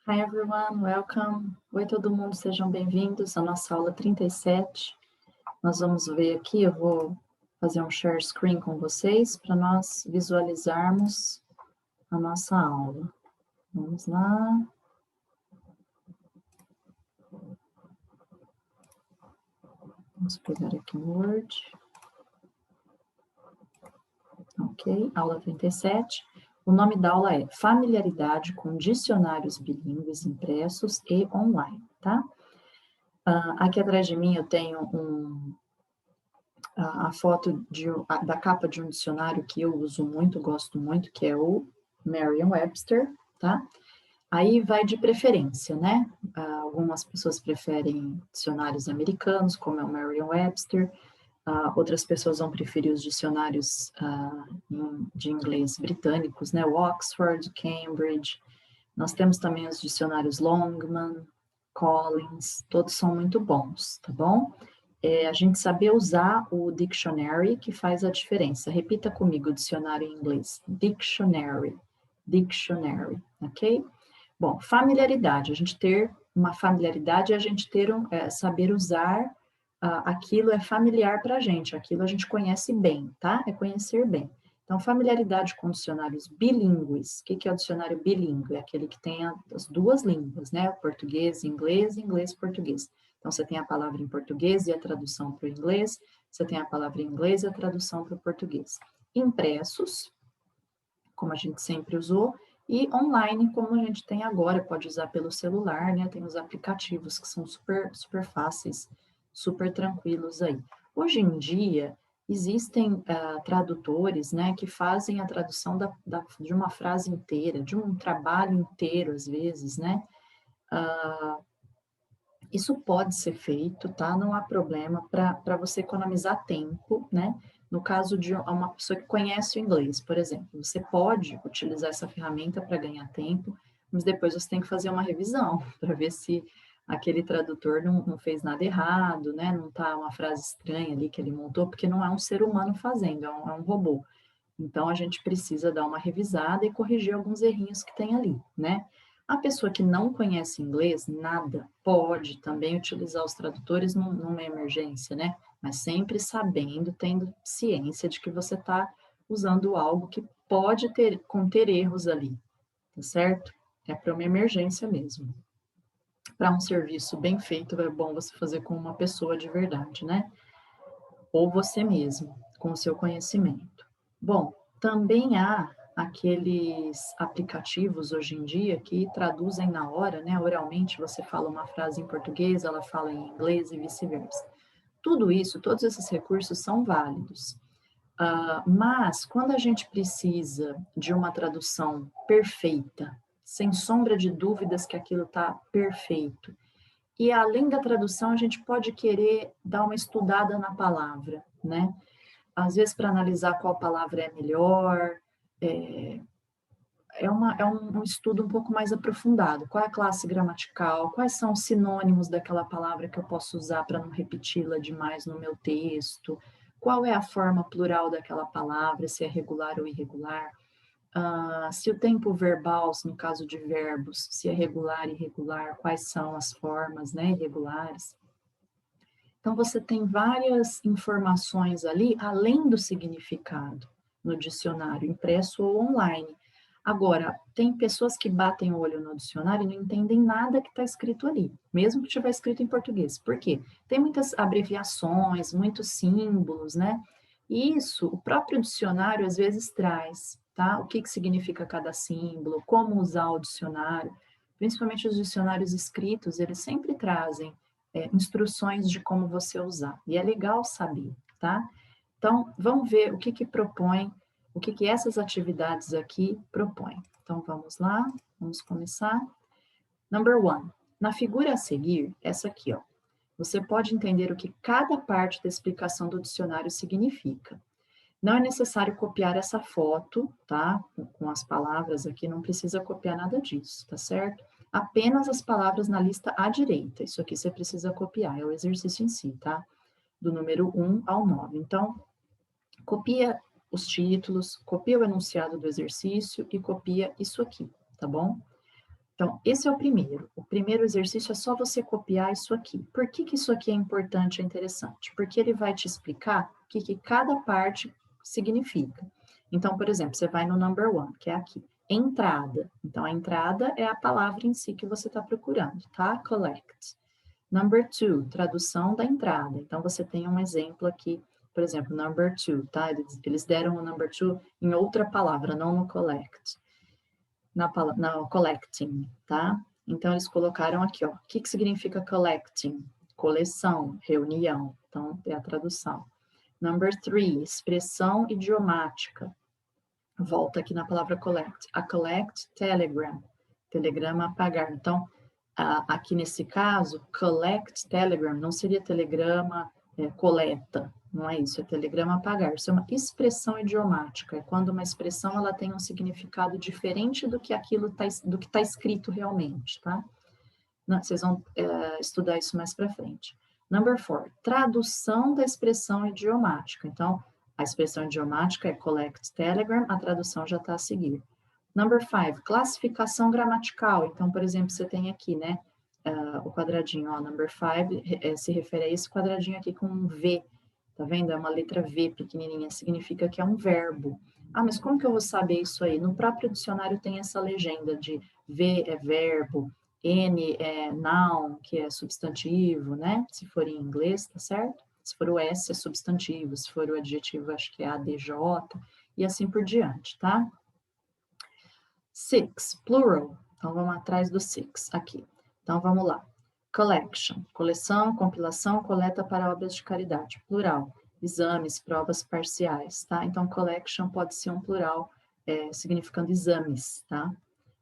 Hi everyone, welcome. Oi todo mundo, sejam bem-vindos à nossa aula 37. Nós vamos ver aqui, eu vou fazer um share screen com vocês para nós visualizarmos a nossa aula. Vamos lá. Vamos pegar aqui o Word. Ok, aula 37. O nome da aula é Familiaridade com Dicionários Bilíngues Impressos e Online, tá? Aqui atrás de mim eu tenho a foto da capa de um dicionário que eu uso muito, gosto muito, que é o Merriam-Webster, tá? Aí vai de preferência, né? Algumas pessoas preferem dicionários americanos, como é o Merriam-Webster, outras pessoas vão preferir os dicionários de inglês britânicos, né? O Oxford, Cambridge. Nós temos também os dicionários Longman, Collins, todos são muito bons, tá bom? A gente saber usar o dictionary que faz a diferença. Repita comigo o dicionário em inglês. Dictionary. Dictionary, ok? Bom, familiaridade. A gente ter uma familiaridade é a gente ter saber usar aquilo é familiar para a gente, aquilo a gente conhece bem, tá? É conhecer bem. Então, familiaridade com dicionários bilíngues. O que é o dicionário bilíngue? É aquele que tem as duas línguas, né? Português, inglês, português. Então, você tem a palavra em português e a tradução para o inglês, você tem a palavra em inglês e a tradução para o português. Impressos, como a gente sempre usou, e online, como a gente tem agora, pode usar pelo celular, né? Tem os aplicativos que são super fáceis, super tranquilos aí. Hoje em dia, existem tradutores, né, que fazem a tradução de uma frase inteira, de um trabalho inteiro, às vezes, né? Isso pode ser feito, tá? Não há problema para você economizar tempo, né? No caso de uma pessoa que conhece o inglês, por exemplo, você pode utilizar essa ferramenta para ganhar tempo, mas depois você tem que fazer uma revisão para ver se aquele tradutor não fez nada errado, né? Não tá uma frase estranha ali que ele montou, porque não é um ser humano fazendo, é um robô. Então, a gente precisa dar uma revisada e corrigir alguns errinhos que tem ali, né? A pessoa que não conhece inglês, nada, pode também utilizar os tradutores numa emergência, né? Mas sempre sabendo, tendo ciência de que você está usando algo que pode conter erros ali, tá certo? É para uma emergência mesmo. Para um serviço bem feito, é bom você fazer com uma pessoa de verdade, né? Ou você mesmo, com o seu conhecimento. Bom, também há aqueles aplicativos hoje em dia que traduzem na hora, né? Oralmente, você fala uma frase em português, ela fala em inglês e vice-versa. Tudo isso, todos esses recursos são válidos. Mas, quando a gente precisa de uma tradução perfeita, sem sombra de dúvidas que aquilo está perfeito, e além da tradução, a gente pode querer dar uma estudada na palavra, né? Às vezes, para analisar qual palavra é melhor, é, é um estudo um pouco mais aprofundado. Qual é a classe gramatical? Quais são os sinônimos daquela palavra que eu posso usar para não repeti-la demais no meu texto? Qual é a forma plural daquela palavra, se é regular ou irregular? Se o tempo verbal, no caso de verbos, se é regular e irregular, quais são as formas, né, irregulares? Então, você tem várias informações ali, além do significado, no dicionário, impresso ou online. Agora, tem pessoas que batem o olho no dicionário e não entendem nada que está escrito ali, mesmo que estiver escrito em português. Por quê? Tem muitas abreviações, muitos símbolos, né? E isso, o próprio dicionário às vezes traz, tá? O que significa cada símbolo, como usar o dicionário. Principalmente os dicionários escritos, eles sempre trazem instruções de como você usar. E é legal saber, tá? Então, vamos ver o que propõe, o que essas atividades aqui propõem. Então, vamos lá, vamos começar. Number one, na figura a seguir, essa aqui, ó, você pode entender o que cada parte da explicação do dicionário significa. Não é necessário copiar essa foto, tá? Com as palavras aqui, não precisa copiar nada disso, tá certo? Apenas as palavras na lista à direita. Isso aqui você precisa copiar, é o exercício em si, tá? Do número 1 ao 9. Então, copia os títulos, copia o enunciado do exercício e copia isso aqui, tá bom? Então, esse é o primeiro. O primeiro exercício é só você copiar isso aqui. Por que que isso aqui é importante e interessante? Porque ele vai te explicar o que que cada parte significa. Então, por exemplo, você vai no number one, que é aqui. Entrada. Então, a entrada é a palavra em si que você está procurando, tá? Collect. Number two, tradução da entrada. Então, você tem um exemplo aqui, por exemplo, number two, tá? Eles deram o number two em outra palavra, não no collect. Na collecting, tá? Então, eles colocaram aqui, ó. O que que significa collecting? Coleção, reunião. Então, é a tradução. Number three, expressão idiomática. Volta aqui na palavra collect. A collect telegram. Telegrama apagar. Então, aqui nesse caso, collect telegram não seria telegrama coleta, não é isso, é telegrama apagar. Isso é uma expressão idiomática, é quando uma expressão ela tem um significado diferente do que aquilo do que está escrito realmente, tá? Não, vocês vão estudar isso mais para frente. Number four, tradução da expressão idiomática. Então, a expressão idiomática é collect telegram, a tradução já está a seguir. Number five, classificação gramatical. Então, por exemplo, você tem aqui, né, o quadradinho, ó, number five, se refere a esse quadradinho aqui com um V, tá vendo? É uma letra V pequenininha, significa que é um verbo. Ah, mas como que eu vou saber isso aí? No próprio dicionário tem essa legenda de V é verbo, N é noun, que é substantivo, né? Se for em inglês, tá certo? Se for o S é substantivo, se for o adjetivo, acho que é ADJ, e assim por diante, tá? Six, plural. Então, vamos atrás do six, aqui. Então, vamos lá. Collection, coleção, compilação, coleta para obras de caridade. Plural, exames, provas parciais, tá? Então, collection pode ser um plural, significando exames, tá?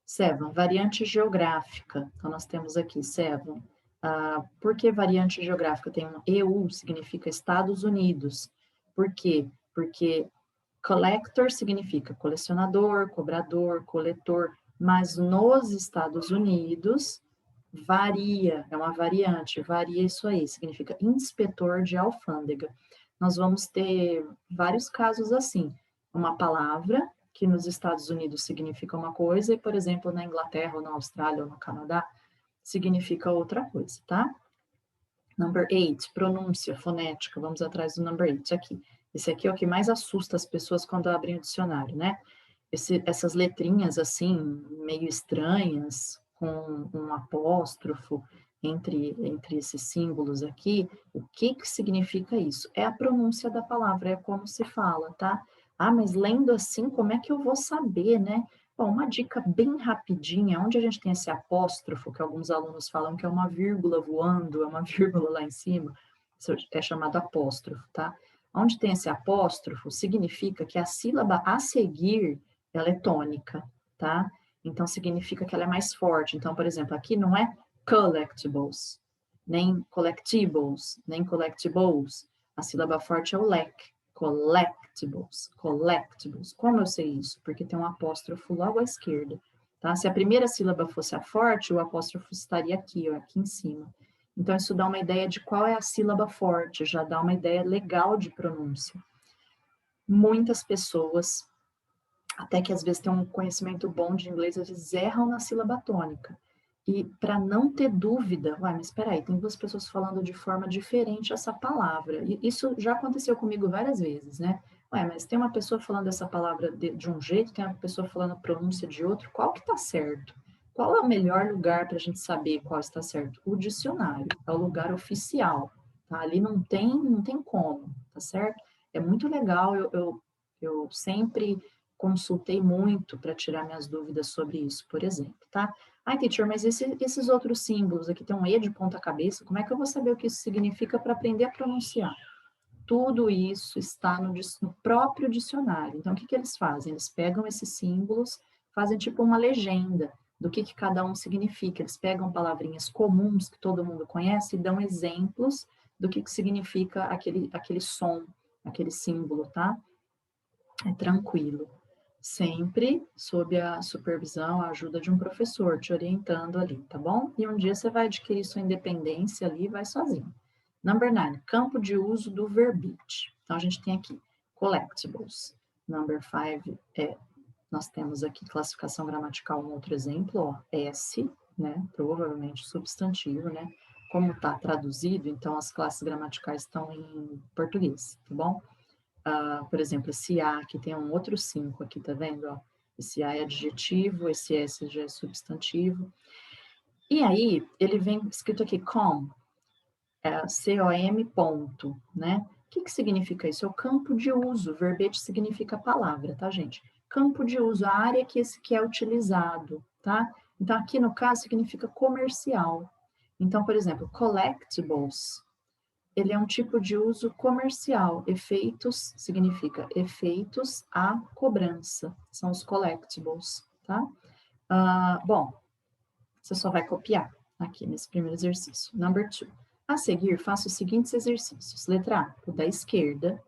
Seven, variante geográfica. Então, nós temos aqui, seven. Por que variante geográfica? Tem um EU, significa Estados Unidos. Por quê? Porque collector significa colecionador, cobrador, coletor, mas nos Estados Unidos varia, é uma variante, varia isso aí, significa inspetor de alfândega. Nós vamos ter vários casos assim, uma palavra que nos Estados Unidos significa uma coisa e, por exemplo, na Inglaterra, ou na Austrália, ou no Canadá, significa outra coisa, tá? Number 8, pronúncia, fonética. Vamos atrás do number 8 aqui. Esse aqui é o que mais assusta as pessoas quando abrem o dicionário, né? Essas letrinhas assim, meio estranhas, com um apóstrofo entre esses símbolos aqui, o que que significa isso? É a pronúncia da palavra, é como se fala, tá? Ah, mas lendo assim, como é que eu vou saber, né? Bom, uma dica bem rapidinha, onde a gente tem esse apóstrofo, que alguns alunos falam que é uma vírgula voando, é uma vírgula lá em cima, isso é chamado apóstrofo, tá? Onde tem esse apóstrofo, significa que a sílaba a seguir, ela é tônica, tá? Então, significa que ela é mais forte. Então, por exemplo, aqui não é collectibles, nem collectibles, nem collectibles. A sílaba forte é o lec. Collectibles, collectibles. Como eu sei isso? Porque tem um apóstrofo logo à esquerda, tá? Se a primeira sílaba fosse a forte, o apóstrofo estaria aqui, ó, aqui em cima. Então, isso dá uma ideia de qual é a sílaba forte, já dá uma ideia legal de pronúncia. Muitas pessoas, até que às vezes têm um conhecimento bom de inglês, às vezes erram na sílaba tônica. E para não ter dúvida, mas espera aí, tem duas pessoas falando de forma diferente essa palavra. E isso já aconteceu comigo várias vezes, né? Mas tem uma pessoa falando essa palavra de um jeito, tem uma pessoa falando a pronúncia de outro, qual que está certo? Qual é o melhor lugar para a gente saber qual está certo? O dicionário, é o lugar oficial, tá? Ali não tem como, tá certo? É muito legal, eu sempre consultei muito para tirar minhas dúvidas sobre isso, por exemplo, tá? Ai, teacher, mas esses outros símbolos aqui tem um E de ponta cabeça, como é que eu vou saber o que isso significa para aprender a pronunciar? Tudo isso está no próprio dicionário. Então, o que eles fazem? Eles pegam esses símbolos, fazem tipo uma legenda do que cada um significa. Eles pegam palavrinhas comuns que todo mundo conhece e dão exemplos do que significa aquele som, aquele símbolo, tá? É tranquilo. Sempre sob a supervisão, a ajuda de um professor te orientando ali, tá bom? E um dia você vai adquirir sua independência ali e vai sozinho. Number 9, campo de uso do verbete. Então, a gente tem aqui collectibles. Number 5 é nós temos aqui classificação gramatical, um outro exemplo, ó, S, né, provavelmente substantivo, né, como está traduzido, então as classes gramaticais estão em português, tá bom? Por exemplo, esse A aqui tem um outro 5 aqui, tá vendo, ó? Esse A é adjetivo, esse S já é substantivo. E aí, ele vem escrito aqui, com, C-O-M, ponto, né? O que significa isso? É o campo de uso, verbete significa palavra, tá, gente? Campo de uso, a área que esse que é utilizado, tá? Então, aqui no caso, significa comercial. Então, por exemplo, collectibles, ele é um tipo de uso comercial. Efeitos significa efeitos à cobrança, são os collectibles, tá? Bom, você só vai copiar aqui nesse primeiro exercício. Number 2. A seguir, faça os seguintes exercícios. Letra A, o da esquerda.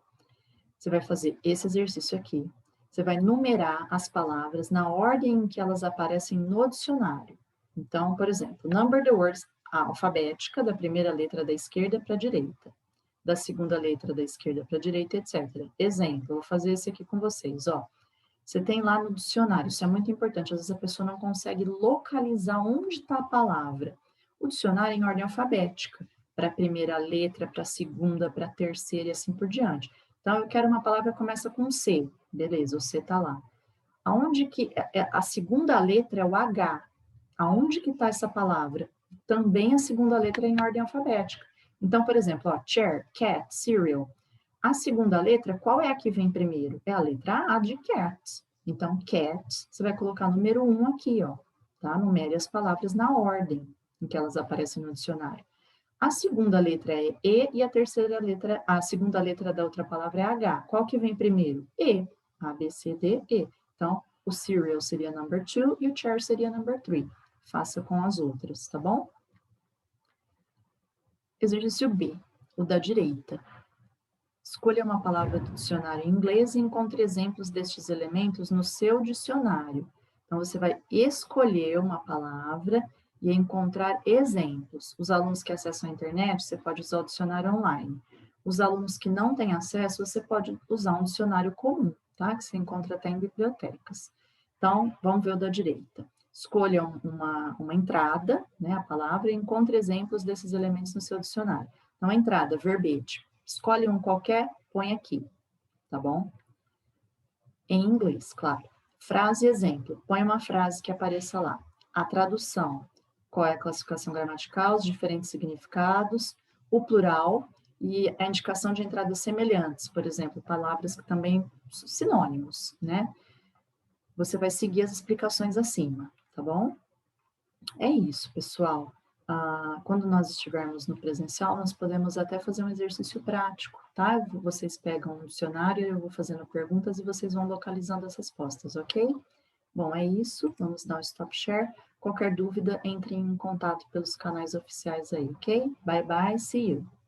Você vai fazer esse exercício aqui. Você vai numerar as palavras na ordem em que elas aparecem no dicionário. Então, por exemplo, number the words, a alfabética, da primeira letra da esquerda para a direita, da segunda letra da esquerda para a direita, etc. Exemplo, eu vou fazer esse aqui com vocês, ó. Você tem lá no dicionário, isso é muito importante, às vezes a pessoa não consegue localizar onde está a palavra. O dicionário é em ordem alfabética, para a primeira letra, para a segunda, para a terceira e assim por diante. Então, eu quero uma palavra que começa com C, beleza, o C está lá. Aonde que a segunda letra é o H? Aonde que está essa palavra? Também a segunda letra é em ordem alfabética. Então, por exemplo, ó, chair, cat, cereal. A segunda letra, qual é a que vem primeiro? É a letra A de cat. Então, cat, você vai colocar número 1 aqui, ó, tá? Numere as palavras na ordem em que elas aparecem no dicionário. A segunda letra é E e a terceira letra, a segunda letra da outra palavra é H. Qual que vem primeiro? E. A, B, C, D, E. Então, o cereal seria number 2 e o chair seria number 3. Faça com as outras, tá bom? Exercício B, o da direita. Escolha uma palavra do dicionário em inglês e encontre exemplos destes elementos no seu dicionário. Então, você vai escolher uma palavra e encontrar exemplos. Os alunos que acessam a internet, você pode usar o dicionário online. Os alunos que não têm acesso, você pode usar um dicionário comum, tá? Que você encontra até em bibliotecas. Então, vamos ver o da direita. Escolha uma entrada, né, a palavra, e encontre exemplos desses elementos no seu dicionário. Então, a entrada, verbete. Escolhe um qualquer, põe aqui, tá bom? Em inglês, claro. Frase exemplo, põe uma frase que apareça lá. A tradução, qual é a classificação gramatical, os diferentes significados, o plural e a indicação de entradas semelhantes, por exemplo, palavras que também sinônimos, né? Você vai seguir as explicações acima, tá bom? É isso, pessoal. Quando nós estivermos no presencial, nós podemos até fazer um exercício prático, tá? Vocês pegam um dicionário, eu vou fazendo perguntas e vocês vão localizando as respostas, ok? Bom, é isso. Vamos dar um stop share. Qualquer dúvida, entre em contato pelos canais oficiais aí, ok? Bye, bye. See you.